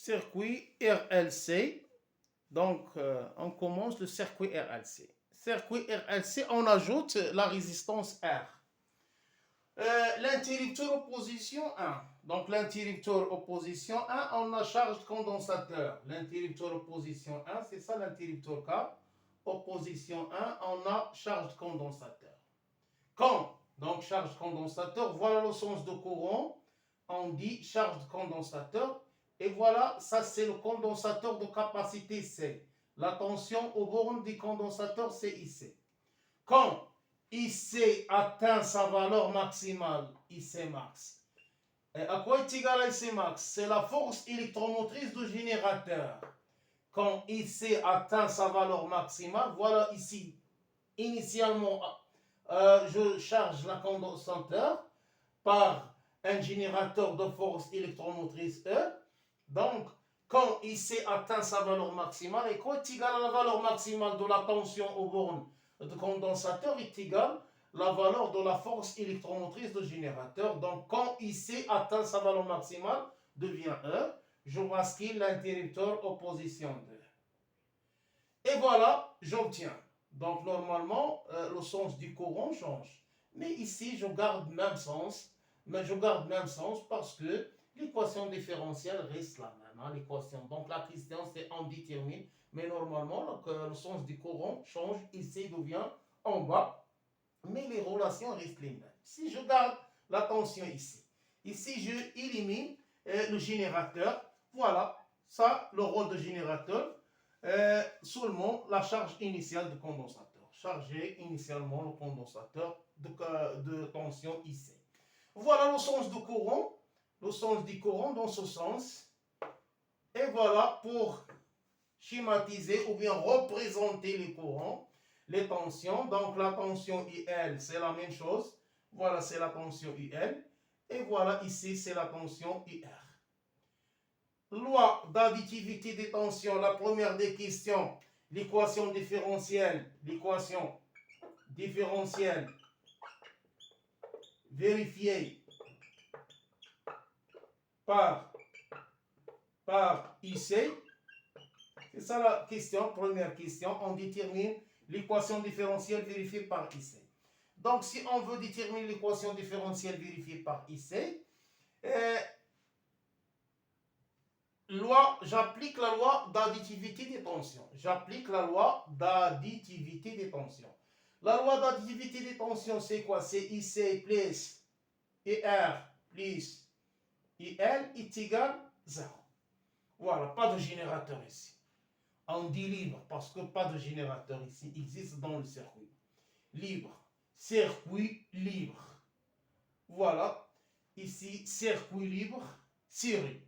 circuit RLC. Donc, on commence le circuit RLC. Circuit RLC, on ajoute la résistance R. L'interrupteur opposition 1. Donc, l'interrupteur opposition 1, on a charge condensateur. L'interrupteur opposition 1, c'est ça l'interrupteur K. Opposition 1, on a charge condensateur. Quand, donc charge condensateur, voilà le sens de courant. On dit charge condensateur. Et voilà, ça c'est le condensateur de capacité C. La tension aux bornes du condensateur, c'est IC. Quand IC atteint sa valeur maximale, IC max. Et à quoi est égal à IC max? C'est la force électromotrice du générateur. Quand IC atteint sa valeur maximale, voilà ici, initialement, je charge la condensateur par un générateur de force électromotrice E. Donc, quand IC atteint sa valeur maximale, et quoi est égal à la valeur maximale de la tension aux bornes de condensateur est égal à la valeur de la force électromotrice du générateur. Donc, quand IC atteint sa valeur maximale, devient E, je bascule l'interrupteur en position 2. Et voilà, j'obtiens. Donc, normalement, le sens du courant change. Mais ici, je garde le même sens. Mais je garde le même sens parce que l'équation différentielle reste la même. Hein, l'équation. Donc, la question, c'est on détermine. Mais normalement, le sens du courant change. Ici, devient en bas. Mais les relations restent les mêmes. Si je garde la tension ici. Ici, je élimine le générateur. Voilà, ça, le rôle de générateur. Seulement la charge initiale du condensateur. Charger initialement le condensateur de tension IC. Voilà le sens du courant. Le sens du courant dans ce sens. Et voilà pour schématiser ou bien représenter les courants, les tensions. Donc la tension IL, c'est la même chose. Voilà, c'est la tension IL. Et voilà, ici, c'est la tension IR. Loi d'additivité des tensions, la première des questions, l'équation différentielle vérifiée par IC. C'est ça la question, première question. On détermine l'équation différentielle vérifiée par IC. Donc, si on veut déterminer l'équation différentielle vérifiée par IC, j'applique la loi d'additivité des tensions. J'applique la loi d'additivité des tensions. La loi d'additivité des tensions, c'est quoi? C'est IC plus IR plus IL est égal 0. Voilà, pas de générateur ici. On dit libre parce que pas de générateur ici existe dans le circuit. Libre. Circuit libre. Voilà. Ici, circuit libre, série.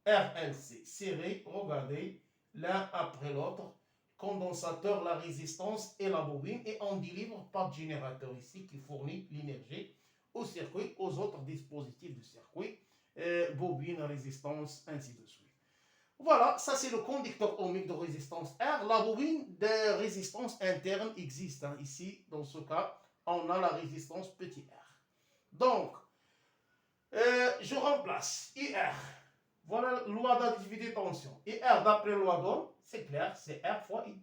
RLC, série, regardez, l'un après l'autre, condensateur, la résistance et la bobine, et on délivre pas de générateur ici qui fournit l'énergie au circuit, aux autres dispositifs du circuit, bobine, résistance, ainsi de suite. Voilà, ça c'est le conducteur ohmique de résistance R. La bobine de résistance interne existe. Hein. Ici, dans ce cas, on a la résistance petit r. Donc, je remplace IR. Voilà la loi d'additivité tension. IR d'après loi d'Ohm, c'est clair, c'est R fois I.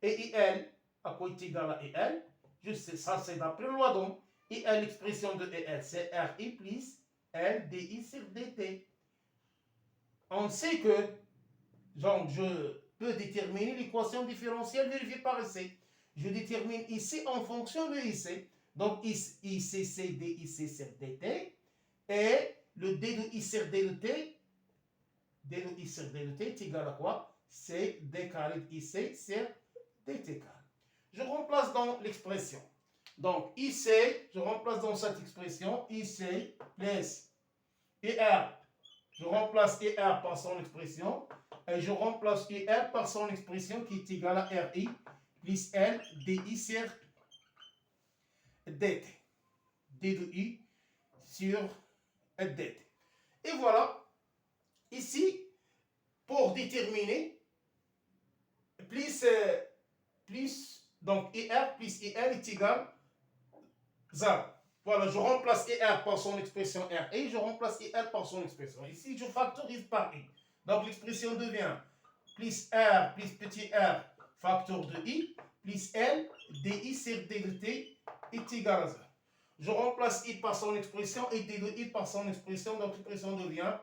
Et IL, à quoi est égal à IL? Je sais, ça c'est d'après loi d'Ohm. IL, l'expression de IL, c'est RI plus LDI sur DT. On sait que donc, je peux déterminer l'équation différentielle vérifiée par IC. Je détermine ici en fonction de IC. Donc, IC c'est DI sur DT. Et le D de I sur D de T, D de I sur D de T est égal à quoi? C'est D carré de IC sur DT carré. Je remplace dans l'expression. Donc, IC, je remplace dans cette expression IC plus IR. Je remplace IR par son expression. Et je remplace IR par son expression qui est égale à RI plus L DI sur DT. D de I sur DT. Et voilà, ici, pour déterminer, donc IR plus IL est égal à 0. Voilà, je remplace IR par son expression RI, je remplace IL par son expression. Ici, je factorise par I. Donc l'expression devient plus R plus petit r facteur de I plus L dI sur D de T est égal à 0. Je remplace I par son expression et D de I par son expression. Donc l'expression devient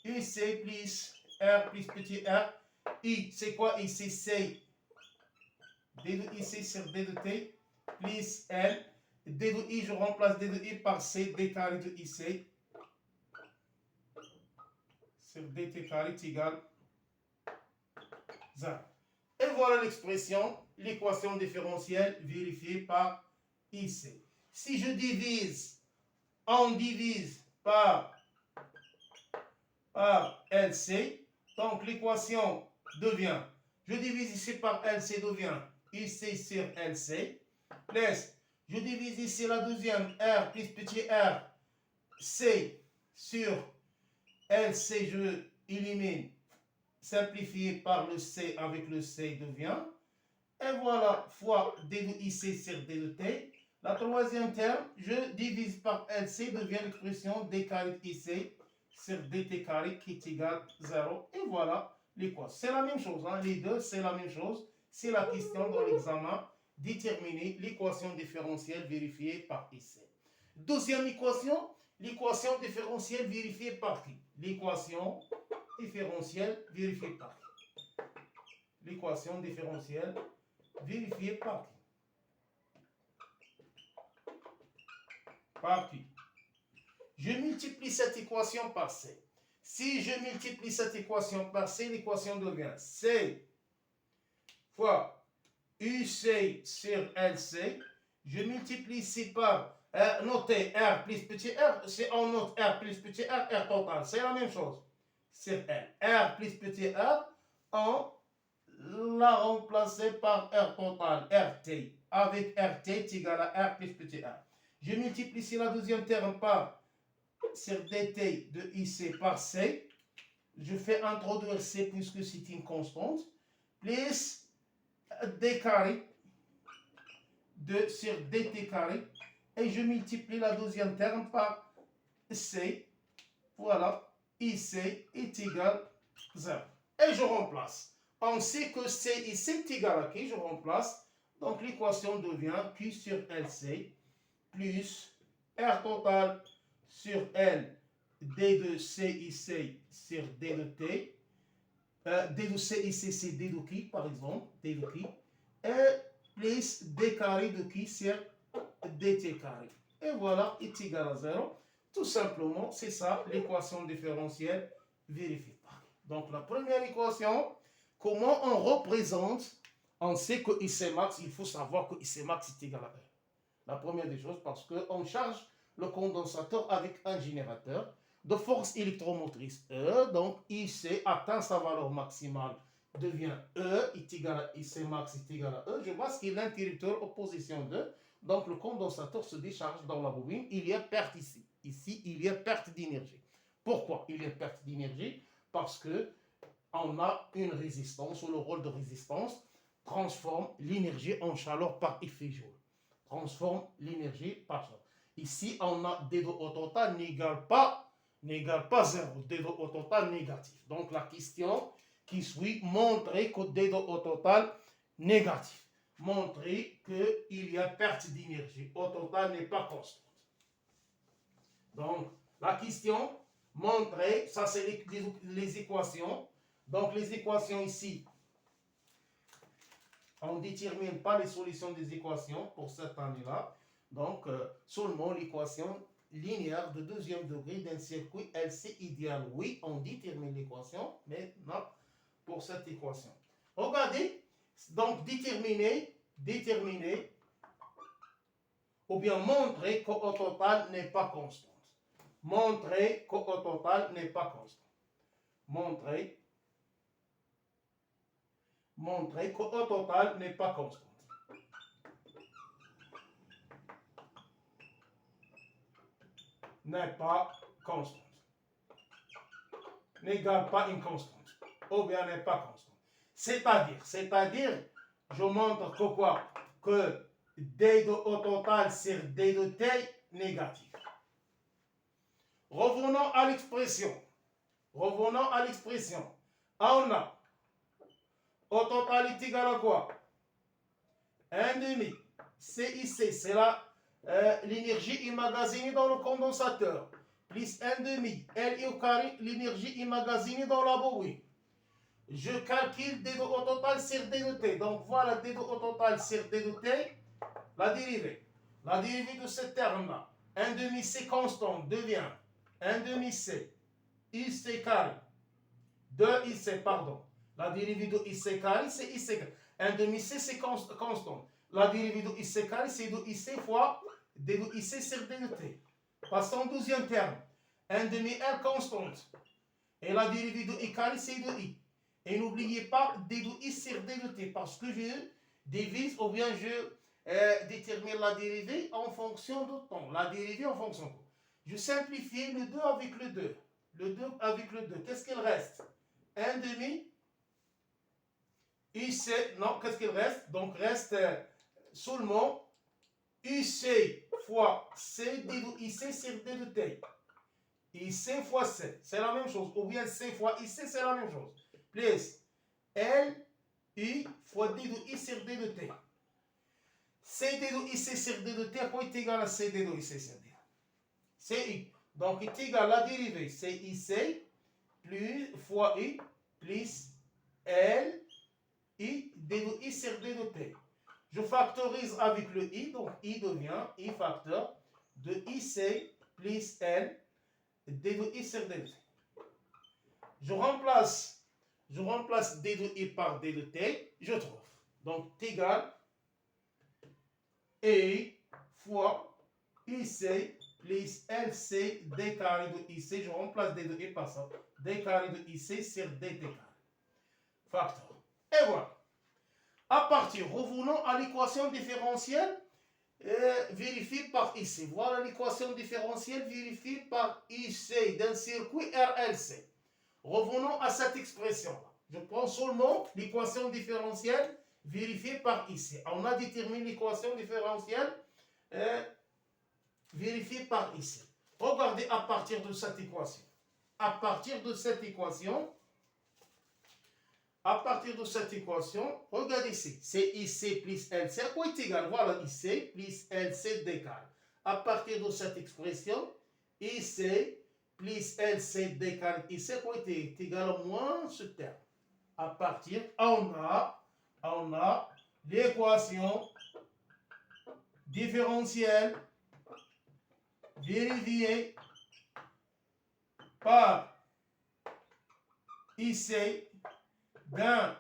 UC plus R plus petit r. I, c'est quoi I? C'est C D de IC sur D de T plus L. D de I, je remplace D de I par C D carré de IC sur dt carré est égal 0. Et voilà l'expression, l'équation différentielle vérifiée par IC. Si je divise, on divise par LC, donc l'équation devient, je divise ici par LC, devient IC sur LC, plus, je divise ici la deuxième, R plus petit r, C sur LC, je élimine, simplifié par le C avec le C devient, et voilà, fois D de IC sur D de T. La troisième terme, je divise par LC, devient l'expression D carré de IC sur DT carré qui est égal 0. Et voilà l'équation. C'est la même chose, hein? Les deux, c'est la même chose. C'est la question dans l'examen. Déterminer l'équation différentielle vérifiée par IC. Deuxième équation, l'équation différentielle vérifiée par qui? L'équation différentielle vérifiée par qui? L'équation différentielle vérifiée par qui? Par qui? Je multiplie cette équation par C. Si je multiplie cette équation par C, l'équation devient C fois UC sur LC. Je multiplie ici par notez R plus petit r, c'est on note R plus petit r, R total. C'est la même chose sur L. R plus petit r, on l'a remplacé par R total, RT. Avec RT est égal à R plus petit r. Je multiplie ici la deuxième terme par sur dt de IC par C. Je fais introduire C puisque c'est une constante. Plus D carré de sur dt carré. Et je multiplie la deuxième terme par C. Voilà. IC est égal à 0. Et je remplace. On sait que C ici est égal à qui? Je remplace. Donc l'équation devient Q sur LC plus R total sur L, D de CIC sur D de T, D de CIC c'est D de qui par exemple, D de qui, et plus D carré de qui sur DT carré. Et voilà, est égal à 0. Tout simplement, c'est ça l'équation différentielle vérifiée. Donc la première équation, comment on représente? On sait que IC max, il faut savoir que IC max est égal à 1. La première des choses, parce qu'on charge le condensateur avec un générateur de force électromotrice E. Donc IC atteint sa valeur maximale, devient E est égal à IC max est égal à E. Je vois ce qu'il est l'interrupteur opposition 2. Donc le condensateur se décharge dans la bobine. Il y a perte ici. Ici, il y a perte d'énergie. Pourquoi il y a perte d'énergie? Parce que on a une résistance, ou le rôle de résistance transforme l'énergie en chaleur par effet Joule. Transforme l'énergie par chaleur. Ici, on a D de au total n'égale pas 0. D de au total négatif. Donc la question qui suit, montrer que D de au total négatif. Montrer qu'il y a perte d'énergie. Au total n'est pas constante. Donc la question, montrer, ça c'est les équations. Donc les équations ici, on ne détermine pas les solutions des équations pour cette année-là. Donc, seulement l'équation linéaire de deuxième degré d'un circuit LC idéal. Oui, on détermine l'équation, mais non pour cette équation. Regardez, donc déterminer, ou bien montrer qu'au total n'est pas constante. Montrer qu'au total n'est pas constante. Montrer qu'au total n'est pas constante. N'est pas constante. N'égale pas une constante. Ou bien n'est pas constante. C'est-à-dire, je montre que quoi? Que D de au total sur D de T négatif. Revenons à l'expression. On a, au total, est égal à quoi? 1,5. CIC, c'est l'énergie emmagasinée dans le condensateur. Plus 1,5. L au carré, l'énergie emmagasinée dans la bobine. Je calcule D2 au total sur D de T. Donc voilà D2 au total sur D de T, la dérivée. La dérivée de ce terme-là, 1,5 C constant devient 1,5 C IC carré. 2 IC, pardon. La dérivée de IC carré, c'est IC carré. 1,5 C, c'est constant. La dérivée de IC carré, c'est de IC fois D de IC sur D de T. Passons au deuxième terme. 1,5 R constante. Et la dérivée de I carré, c'est de I. Et n'oubliez pas D de I sur D de T, parce que je divise ou bien je détermine la dérivée en fonction de temps. La dérivée en fonction de temps. Je simplifie le 2 avec le 2. Le 2 avec le 2. Qu'est-ce qu'il reste? 1,5 UC. Non, qu'est-ce qu'il reste? Donc reste seulement UC fois C D de IC sur D de T. IC fois C, c'est la même chose. Ou bien C fois IC, c'est la même chose. Plus L, I fois D de I sur D de T. CD de IC sur D de T, quoi est égal à CD de IC sur D? C'est I. Donc, est égal à la dérivée. C'est IC plus fois I plus L, I, D de I sur D de T. Je factorise avec le I, donc I devient I facteur de IC plus L, D de I sur D de T. Je remplace D de I par D de T, je trouve. Donc, T égale E fois IC plus LC D carré de IC. Je remplace D de I par ça. D carré de IC sur DT carré. Facteur. Et voilà. À partir, revenons à l'équation différentielle vérifiée par IC. Voilà l'équation différentielle vérifiée par IC d'un circuit RLC. Revenons à cette expression-là. Je prends seulement l'équation différentielle vérifiée par IC. On a déterminé l'équation différentielle vérifiée par IC. Regardez à partir de cette équation. À partir de cette équation, regardez ici. C'est IC plus LC. À quoi est égal? Voilà IC plus LC D carré. À partir de cette expression, IC plus LC D carré IC quoi est égal à moins ce terme. À partir, on a l'équation différentielle vérifiée par IC d'un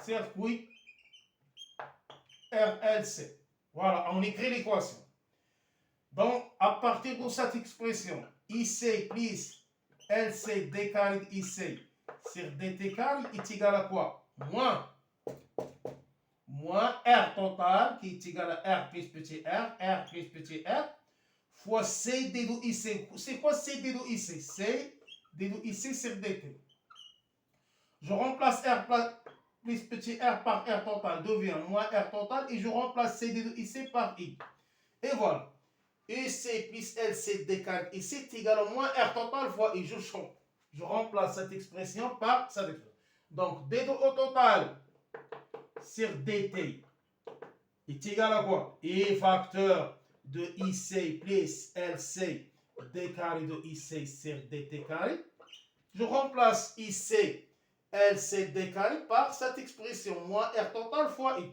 circuit RLC. Voilà, on écrit l'équation. Donc, à partir de cette expression, IC plus LC D carré IC sur DT carré est égal à quoi? Moins R total qui est égal à R plus petit r plus petit r, fois C D de IC. C'est quoi C D de IC? C D de IC sur DT. Je remplace R plus petit r par R total, devient moins R total, et je remplace C D de IC par I. Et voilà. IC plus LC D carré IC est égal à moins R total fois I. Je change. Je remplace cette expression par cette expression. Donc, D2 au total sur DT est égal à quoi? I facteur de IC plus LC D carré de IC sur DT carré. Je remplace IC LC D carré par cette expression, moins R total fois I.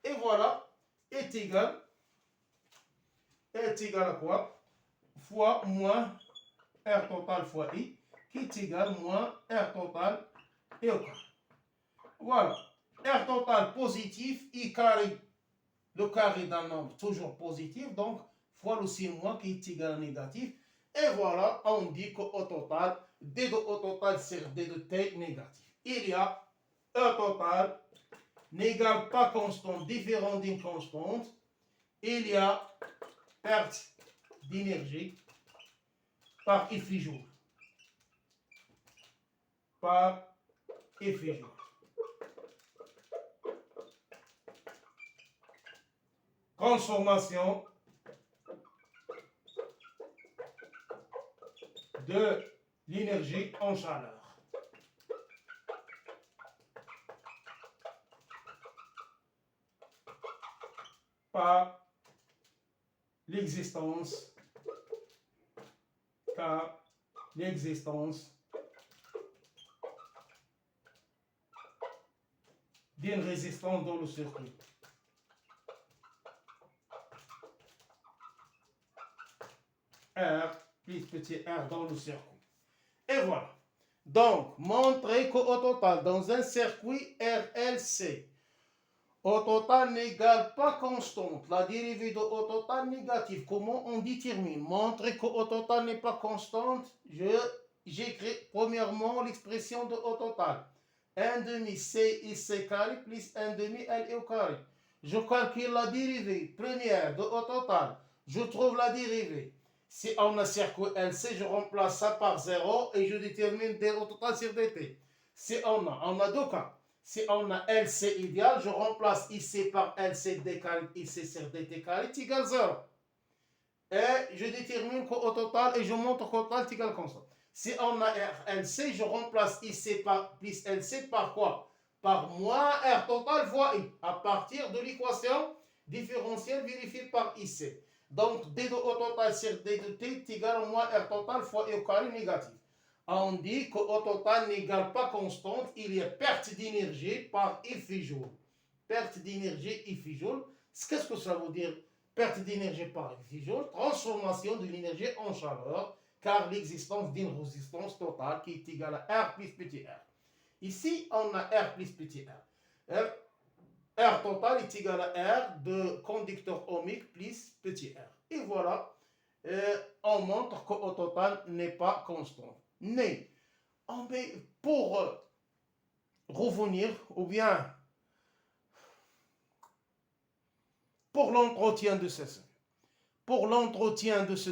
Et voilà, est égal à quoi? Fois moins R total fois I, qui est égal à moins R total et au carré. Voilà. R total positif, I carré, le carré d'un nombre toujours positif, donc fois le signe moins qui est égal à négatif. Et voilà, on dit qu'au total, D de au total sur D de T négatif. Il y a E total n'égale pas constante, différent d'une constante. Il y a perte d'énergie par effet joule. Par effet joule. Transformation de l'énergie en chaleur. par l'existence, car l'existence d'une résistance dans le circuit. R plus petit r dans le circuit. Et voilà. Donc, montrer qu'au total, dans un circuit RLC, au total n'égale pas constante. La dérivée de au total négative. Comment on détermine? Montrer qu'au total n'est pas constante. J'écris premièrement l'expression de au total. 1 demi C I C carré plus 1 demi L I au carré. Je calcule la dérivée première de au total. Je trouve la dérivée. Si on a circuit LC, je remplace ça par 0 et je détermine d au total sur dt. Si on a deux cas. Si on a LC idéal, je remplace IC par LC d carré, IC sur dt carré est égal 0. Et je détermine qu'au total, et je montre qu'au total est égal constant. Si on a RLC, je remplace IC par plus LC par quoi? Par moins R total fois I, à partir de l'équation différentielle vérifiée par IC. Donc, D de au total sur D de T est égal au moins R total fois I au carré négatif. On dit qu'au total n'égale pas constante, il y a perte d'énergie par I phi joule. Perte d'énergie I phi joule. Qu'est-ce que ça veut dire? Perte d'énergie par I phi joule, transformation de l'énergie en chaleur, car l'existence d'une résistance totale qui est égale à R plus petit r. Ici, on a R plus petit r. R total est égal à R de conducteur ohmique plus petit r. Et voilà, on montre qu'au total n'est pas constant. Mais pour revenir, ou bien pour l'entretien de ce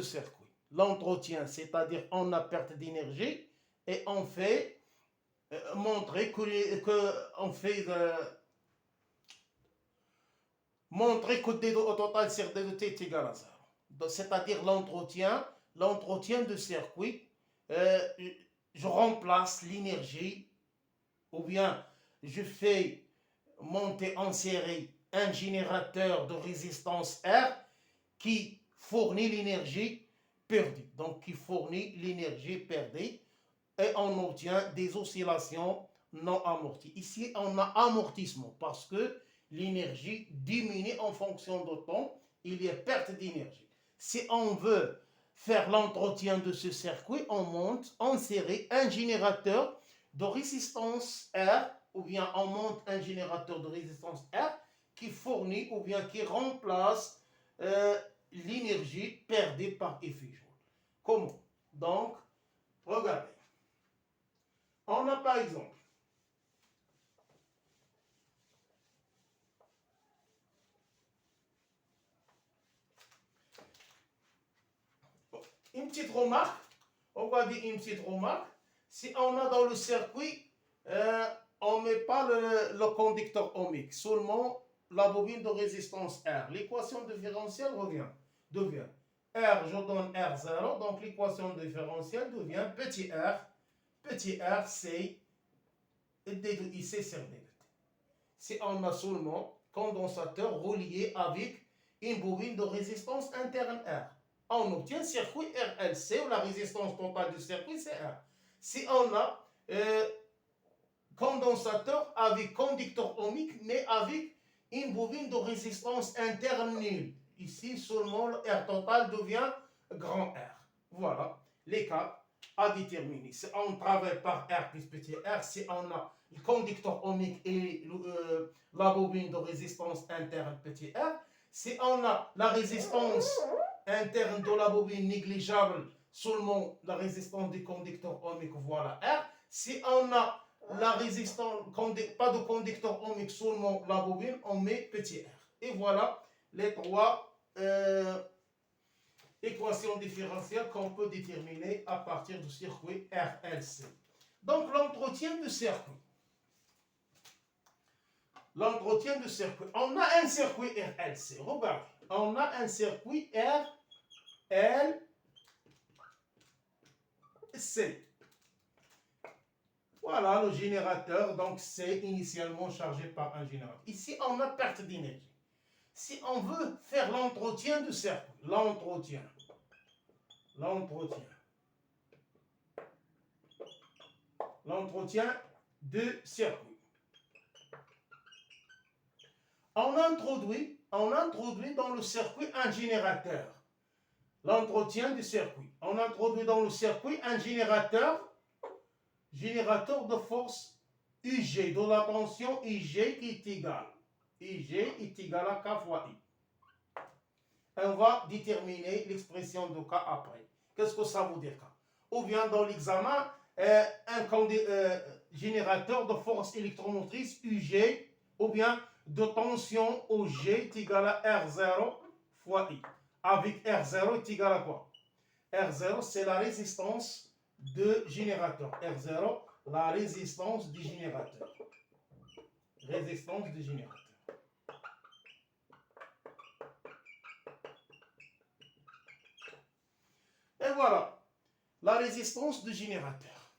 circuit, l'entretien, c'est-à-dire on a perte d'énergie et on fait montrer que D au total sur D de T est égal à 0. C'est-à-dire l'entretien de circuit, je remplace l'énergie, ou bien je fais monter en série un générateur de résistance R qui fournit l'énergie perdue. Donc, qui fournit l'énergie perdue et on obtient des oscillations non amorties. Ici, on a amortissement parce que l'énergie diminue en fonction du temps. Il y a perte d'énergie. Si on veut faire l'entretien de ce circuit, on monte en série un générateur de résistance R, ou bien on monte un générateur de résistance R qui fournit ou bien qui remplace l'énergie perdue par I phi joule. Comment? Donc, regardez. On a par exemple une petite remarque. On va dire une petite remarque. Si on a dans le circuit, on ne met pas le conducteur ohmique, seulement la bobine de résistance R. L'équation différentielle devient R, je donne R0, donc l'équation différentielle devient petit r, c'est D de IC sur D. Si on a seulement condensateur relié avec une bobine de résistance interne R, on obtient circuit RLC où la résistance totale du circuit c'est R. Si on a condensateur avec conducteur ohmique mais avec une bobine de résistance interne nulle, ici seulement le R total devient grand R. Voilà les cas à déterminer. Si on travaille par R plus petit r, si on a le conducteur ohmique et la bobine de résistance interne petit r, si on a la résistance interne de la bobine négligeable, seulement la résistance du conducteur ohmique, voilà R. Si on a la résistance, pas de conducteur ohmique, seulement la bobine, on met petit r. Et voilà les trois équations différentielles qu'on peut déterminer à partir du circuit RLC. Donc l'entretien du circuit. On a un circuit RLC. Regarde, on a un circuit RLC. Voilà le générateur, donc c'est initialement chargé par un générateur. Ici, on a perte d'énergie. si on veut faire l'entretien du circuit, l'entretien de circuit. On introduit dans le circuit un générateur. L'entretien du circuit. On introduit dans le circuit un générateur de force IG, de la tension IG qui est égale. IG est égal à K fois I. On va déterminer l'expression de K après. Qu'est-ce que ça veut dire K? Ou bien dans l'examen, un générateur de force électromotrice UG, ou bien de tension OG est égal à R0 fois I. Avec R0 est égal à quoi? R0, c'est la résistance de générateur. R0, la résistance du générateur. Résistance du générateur. Et voilà, la résistance du générateur.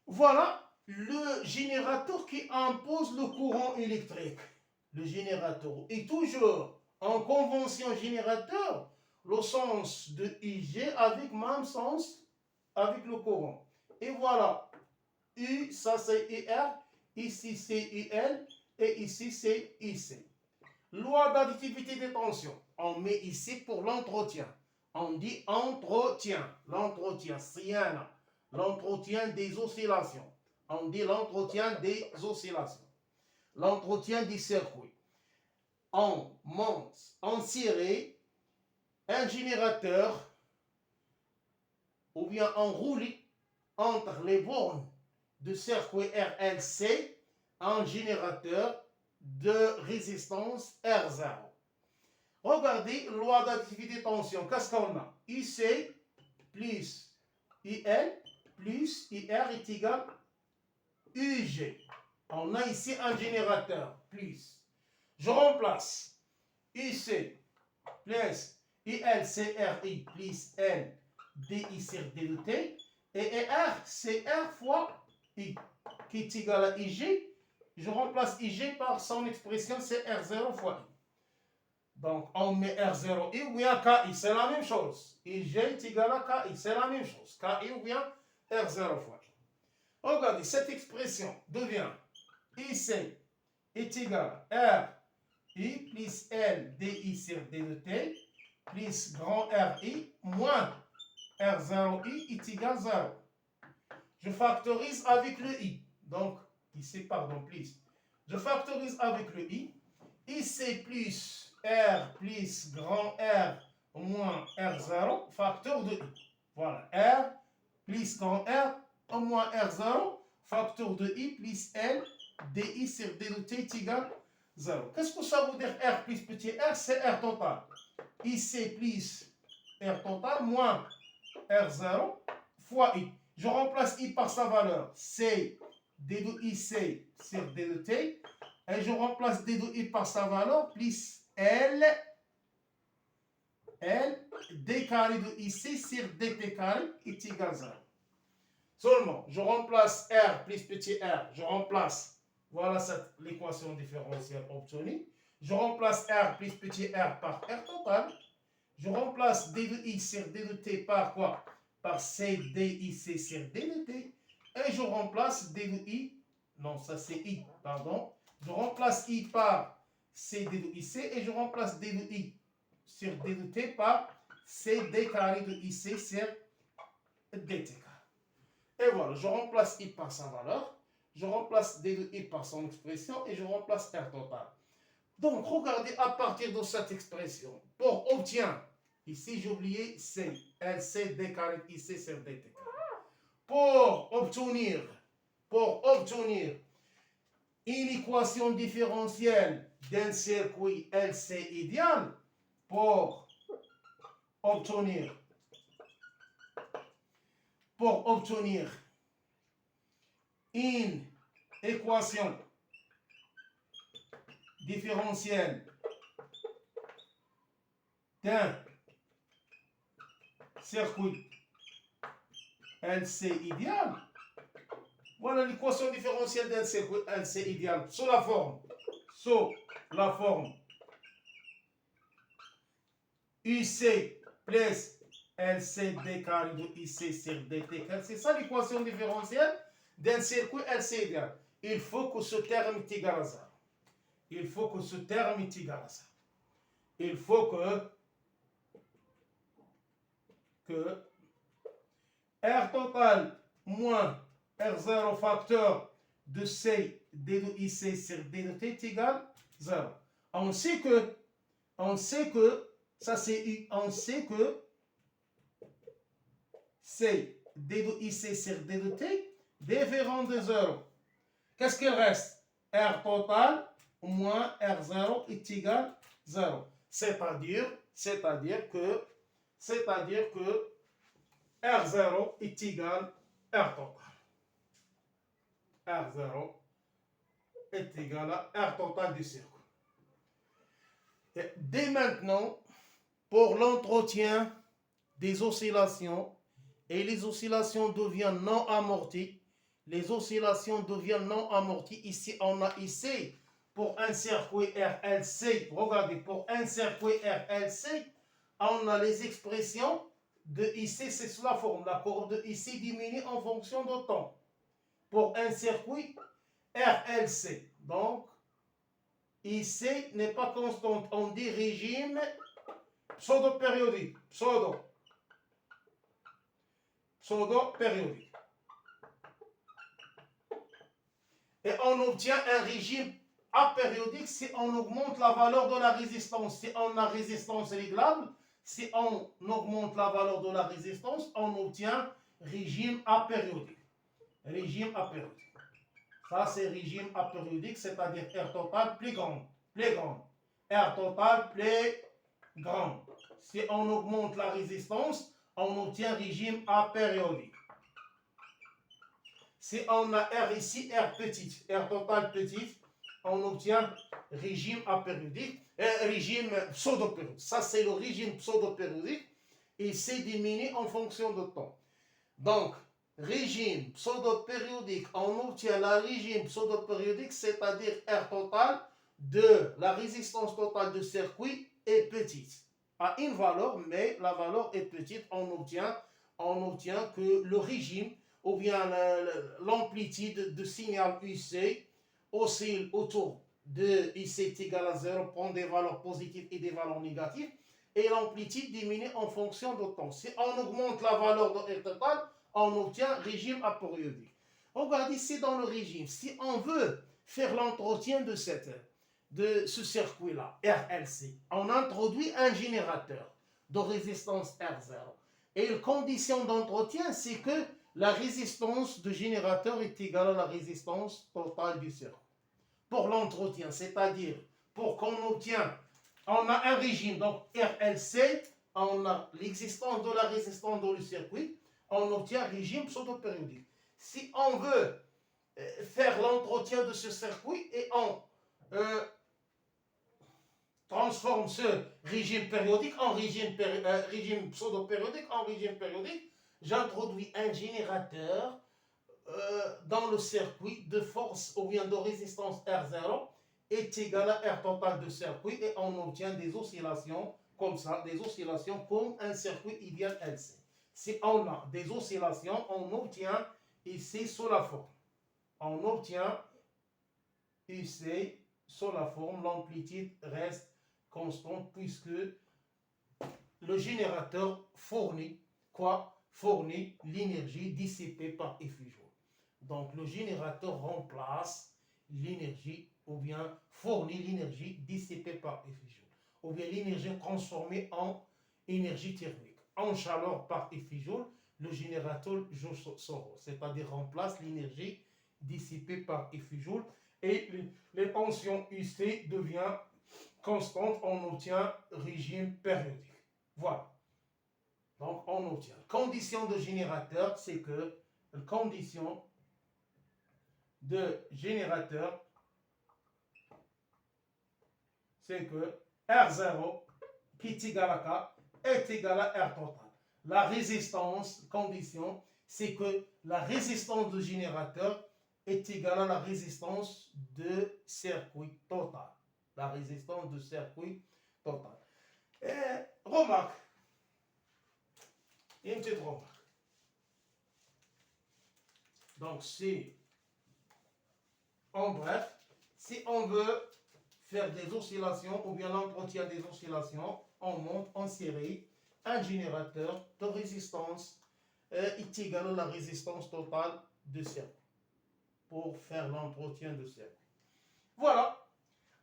Voilà le générateur qui impose le courant électrique. Le générateur est toujours en convention générateur, le sens de IG avec même sens avec le courant. Et voilà, U, ça c'est IR, ici c'est IL, et ici c'est IC. Loi d'additivité des tensions. On met ici pour l'entretien. On dit entretien. L'entretien, Siena. L'entretien des oscillations. On dit l'entretien des oscillations. L'entretien du circuit. On monte en série un générateur ou bien en roulis entre les bornes de circuit RLC un générateur de résistance R0. Regardez, loi d'additivité de tension. Qu'est-ce qu'on a? IC plus IL plus IR est égal à UG. On a ici un générateur plus. Je remplace IC plus ILCRI plus N DI sur D de T et R c'est R fois I qui est égal à IG. Je remplace IG par son expression c'est R0 fois I. Donc, on met R0I ou bien KI, c'est la même chose. IG est égal à KI, c'est la même chose. KI ou bien R0 fois I. Regardez, cette expression devient IC est égal à RI plus L DI sur D de T plus grand RI moins R0I est égal à 0. Je factorise avec le I. Donc, ici, pardon, plus. Je factorise avec le I. IC plus R plus grand R moins R0, facteur de I. Voilà, R plus grand R moins R0, facteur de I plus L, DI sur D de T est égal à 0. Qu'est-ce que ça veut dire R plus petit r? C'est R total. IC plus R total moins R0 fois I. Je remplace I par sa valeur. C D de IC sur D de T. Et je remplace D de I par sa valeur plus L D carré de IC sur DT carré est égal à 0. Seulement, je remplace R plus petit r. Je remplace, voilà l'équation différentielle obtenue. Je remplace R plus petit r par R total. Je remplace D de I sur D de T par quoi? Par C D IC sur D de T. Et je remplace D de I, non, ça c'est I, pardon. Je remplace I par C D de IC et je remplace D de I sur D de T par C D carré de IC sur DT carré. Et voilà, je remplace I par sa valeur, je remplace D de I par son expression et je remplace R total. Donc, regardez à partir de cette expression, pour obtenir, ici j'ai oublié C, LC D carré de IC sur DT carré. Pour obtenir une équation différentielle d'un circuit LC idéal, pour obtenir une équation différentielle d'un circuit LC idéal. Voilà l'équation différentielle d'un circuit LC idéal sous la forme la forme UC plus LCD carré de IC sur DT carré. C'est ça l'équation différentielle d'un circuit LC égal. Il faut que ce terme est égal à ça. Il faut que ce terme est égal à ça. Il faut que R total moins R0 facteur de C D de IC sur D de T est égal 0. On sait que ça c'est on sait que C D de IC sur D de T différent de 0. Qu'est-ce qu'il reste? R total moins R0 est égal 0. C'est-à-dire que R0 est égal à R total. R0 est égal à R total du circuit. Et dès maintenant, pour l'entretien des oscillations, et les oscillations deviennent non amorties, ici on a ici, pour un circuit RLC, regardez, pour un circuit RLC, on a les expressions de IC, c'est sous la forme. La courbe de IC diminue en fonction de temps. Pour un circuit RLC. Donc, IC n'est pas constante. On dit régime pseudo-périodique. Pseudo-périodique. Et on obtient un régime apériodique si on augmente la valeur de la résistance. Si on a résistance réglable, si on augmente la valeur de la résistance, on obtient régime apériodique. Régime apériodique. Ça, c'est régime apériodique, c'est-à-dire R total plus grand. R total plus grand. Si on augmente la résistance, on obtient régime apériodique. Si on a R ici, R petit, R total petit, on obtient régime apériodique, régime pseudo-périodique. Ça, c'est le régime pseudo-périodique et c'est diminué en fonction de temps. Donc, régime pseudo-périodique, on obtient la régime pseudo-périodique, c'est-à-dire R total de la résistance totale du circuit est petite. À une valeur, mais la valeur est petite, on obtient que le régime ou bien l'amplitude de signal UC oscille autour de IC est égal à 0, prend des valeurs positives et des valeurs négatives, et l'amplitude diminue en fonction de temps. Si on augmente la valeur de R total, on obtient régime apériodique. Regarde ici dans le régime, si on veut faire l'entretien de ce circuit-là, RLC, on introduit un générateur de résistance R0. Et la condition d'entretien, c'est que la résistance du générateur est égale à la résistance totale du circuit. Pour l'entretien, c'est-à-dire pour qu'on obtient, on a un régime, donc RLC, on a l'existence de la résistance dans le circuit, on obtient un régime pseudo-périodique. Si on veut faire l'entretien de ce circuit et on transforme ce régime périodique en régime pseudo-périodique en régime périodique, j'introduis un générateur dans le circuit de force ou bien de résistance R0 est égal à R total de circuit et on obtient des oscillations comme ça, des oscillations comme un circuit idéal LC. Si on a des oscillations, on obtient ici sous la forme. On obtient ici sous la forme, l'amplitude reste constante puisque le générateur fournit quoi? Fournit l'énergie dissipée par effet joule. Donc le générateur remplace l'énergie ou bien fournit l'énergie dissipée par effet joule ou bien l'énergie transformée en énergie thermique. En chaleur par effet joule, le générateur Joule-Soros, c'est-à-dire remplace l'énergie dissipée par effet joule et les tensions UC devient constante, on obtient régime périodique. Voilà. Donc on obtient. Condition de générateur, c'est que condition de générateur, c'est que R0 qui est égal à K est égal à R total. La résistance, condition, c'est que la résistance du générateur est égale à la résistance de circuit total. la résistance du circuit total. Et remarque, une petite remarque. Donc, en bref, si on veut faire des oscillations ou bien l'entretien des oscillations, on monte en série un générateur de résistance est égal à la résistance totale du circuit pour faire l'entretien du circuit. Voilà,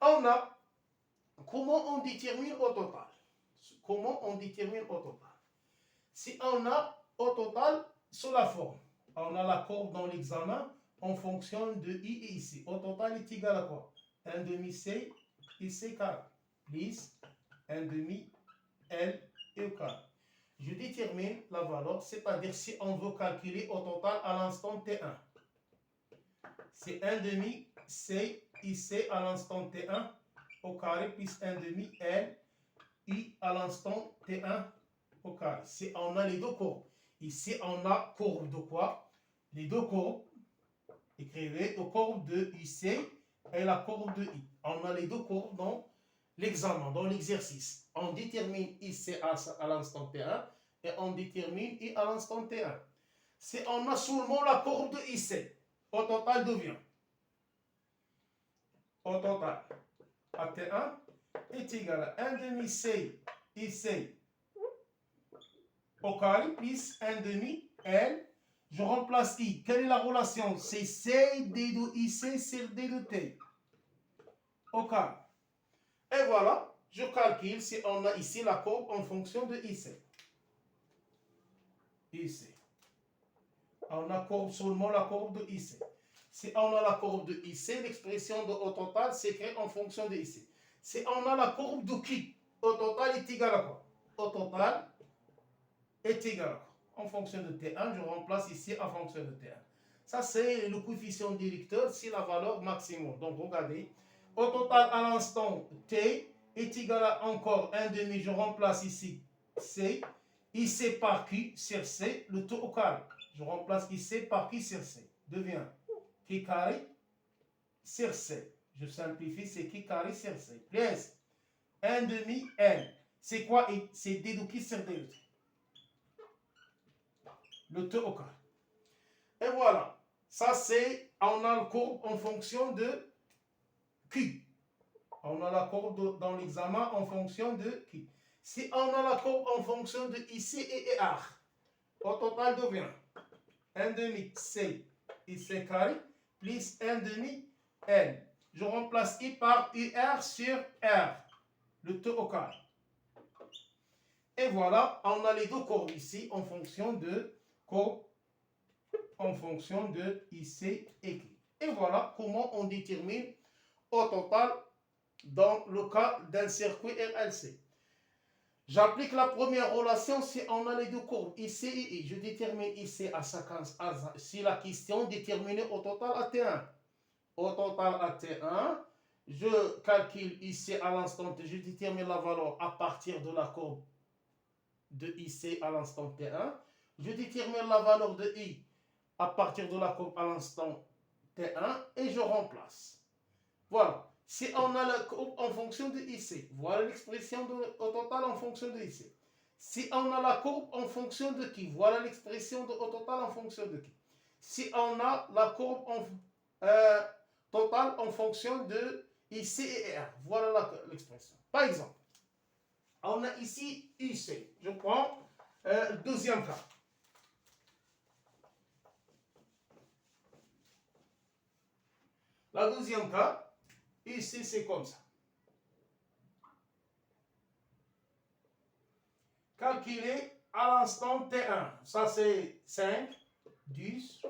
on a comment on détermine au total. Comment on détermine au total. Si on a au total sous la forme, on a la courbe dans l'examen en fonction de I et IC. Au total est égal à quoi? 1 demi C IC carré plus 1 demi L et au carré. Je détermine la valeur, c'est-à-dire si on veut calculer au total à l'instant T1. C'est 1 demi C IC à l'instant T1 au carré plus 1 demi L I à l'instant T1 au carré. Si on a les deux courbes. Ici, on a courbe de quoi? Les deux courbes. Écrivez la courbe de IC et la courbe de I. On a les deux courbes dans l'examen, dans l'exercice. On détermine IC à l'instant T1 et on détermine I à l'instant T1. Si on a seulement la courbe de IC, au total devient au total à T1 est égal à 1 demi C IC au carré plus 1 demi L. Je remplace I. Quelle est la relation? C'est C D de IC sur D de T au carré. Et voilà, je calcule si on a ici la courbe en fonction de IC. IC. On a seulement la courbe de IC. Si on a la courbe de IC, l'expression de au total s'écrit en fonction de IC. Si on a la courbe de Q, au total est égal à quoi? Au total est égal à quoi? En fonction de T1, je remplace ici en fonction de T1. Ça, c'est le coefficient directeur, c'est la valeur maximum. Donc, regardez, au total, à l'instant T est égal à encore 1 demi, je remplace ici C, IC par Q sur C, le tout au carré. Je remplace IC par Q sur C, devient Q carré sur C. Je simplifie, c'est Q carré sur C, plus 1 demi N. C'est quoi? C'est D de Q sur D de T. Le T au carré. Et voilà. Ça, c'est, on a la courbe en fonction de Q. On a la courbe dans l'examen en fonction de Q. Si on a la courbe en fonction de IC et R, au total devient 1 demi C IC carré plus 1 demi N. Je remplace I par UR sur R. Le T au carré. Et voilà, on a les deux courbes ici en fonction de courbe en fonction de IC et Q. Et voilà comment on détermine au total dans le cas d'un circuit RLC. J'applique la première relation si on a les deux courbes IC et I. Je détermine IC à 50 si la question déterminée au total à T1. Au total à T1, je calcule IC à l'instant T. Je détermine la valeur à partir de la courbe de IC à l'instant T1. Je détermine la valeur de I à partir de la courbe à l'instant T1 et je remplace. Voilà. Si on a la courbe en fonction de IC, voilà l'expression au total en fonction de IC. Si on a la courbe en fonction de Q, voilà l'expression au total en fonction de Q. Si on a la courbe totale en fonction de IC et R, voilà l'expression. Par exemple, on a ici IC. Je prends le deuxième cas. La deuxième cas, ici c'est comme ça. Calculer à l'instant T1. Ça c'est 5, 10,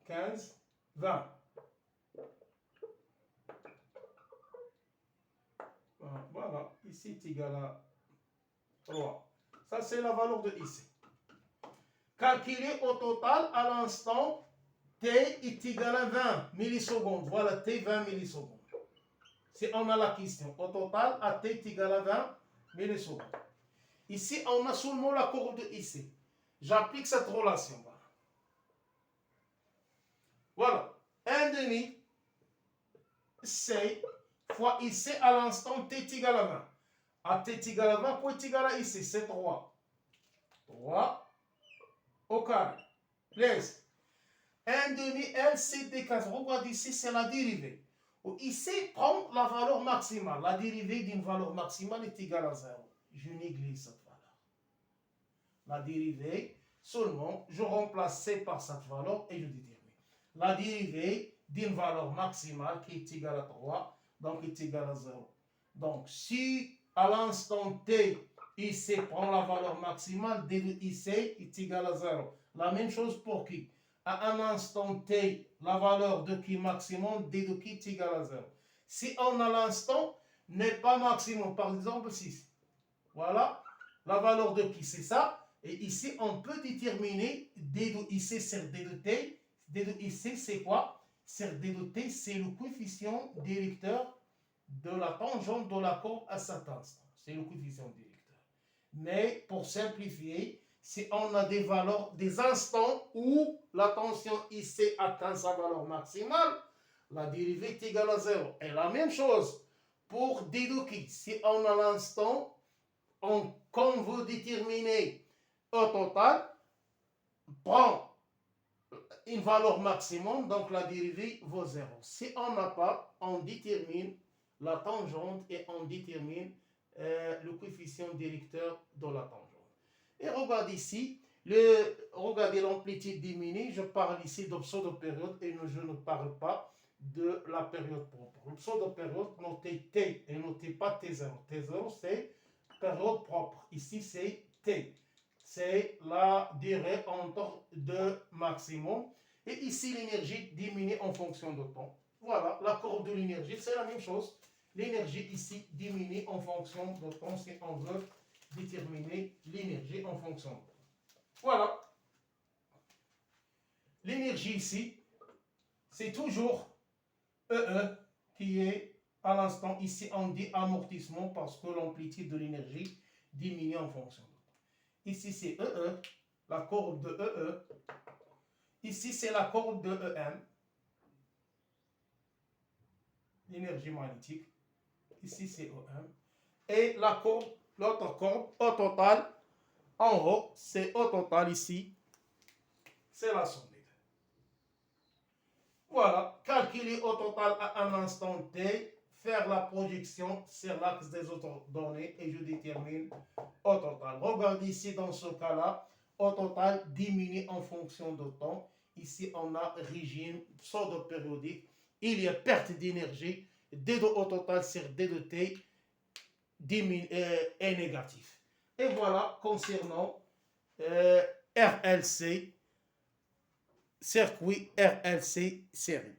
15, 20. Voilà, ici c'est égal à 3. Ça c'est la valeur de ici. Calculer au total à l'instant T est égal à 20 millisecondes. Voilà, T 20 millisecondes. Si on a la question, au total, à T est égal à 20 millisecondes. Ici, on a seulement la courbe de IC. J'applique cette relation. Voilà. 1 demi C fois IC à l'instant t est égal à 20. À t est égal à 20, quoi est égal à IC? C'est 3. 3 au carré. Plus 1 demi L CD4. Regarde ici, c'est la dérivée. Ici, prend la valeur maximale. La dérivée d'une valeur maximale est égale à 0. Je néglige cette valeur. La dérivée, seulement, je remplace C par cette valeur et je détermine. La dérivée d'une valeur maximale qui est égale à 3, donc est égale à 0. Donc, si à l'instant T, IC prend la valeur maximale, D de IC est égal à 0. La même chose pour qui? À un instant T, la valeur de qui maximum, D de qui est égal à 0. Si on a l'instant n'est pas maximum, par exemple 6. Voilà, la valeur de qui c'est ça. Et ici, on peut déterminer D de IC sur D de T. D de IC, c'est quoi? Sur D de T, c'est le coefficient directeur de la tangente de la courbe à cet instant. C'est le coefficient directeur. Mais pour simplifier, si on a des valeurs, des instants où la tension IC atteint sa valeur maximale, la dérivée est égale à 0. Et la même chose pour D de qui. Si on a l'instant, qu'on veut déterminer au total, prend une valeur maximum, donc la dérivée vaut 0. Si on n'a pas, on détermine la tangente et on détermine le coefficient directeur de la tangente. Et regarde ici, regardez l'amplitude diminue, je parle ici de pseudo-période et je ne parle pas de la période propre. Le pseudo-période, notez T et notez pas T0. T0, c'est période propre. Ici, c'est T. C'est la durée entre deux maximum. Et ici, l'énergie diminue en fonction de temps. Voilà, la courbe de l'énergie, c'est la même chose. L'énergie ici diminue en fonction de temps si on veut déterminer l'énergie en fonction de temps. Voilà. L'énergie ici, c'est toujours EE qui est à l'instant. Ici, on dit amortissement parce que l'amplitude de l'énergie diminue en fonction de temps. Ici, c'est EE, la courbe de EE. Ici, c'est la courbe de EM, l'énergie magnétique. Ici, c'est EM. Et la courbe, l'autre courbe, au total, en haut, c'est au total ici, c'est la somme des deux. Voilà, calculer au total à un instant T, faire la projection sur l'axe des autres données et je détermine au total. Regardez ici, dans ce cas-là, au total diminue en fonction de temps. Ici, on a régime pseudo-périodique. Il y a perte d'énergie. D de au total sur D de T est négatif. Et voilà, concernant RLC, circuit RLC série.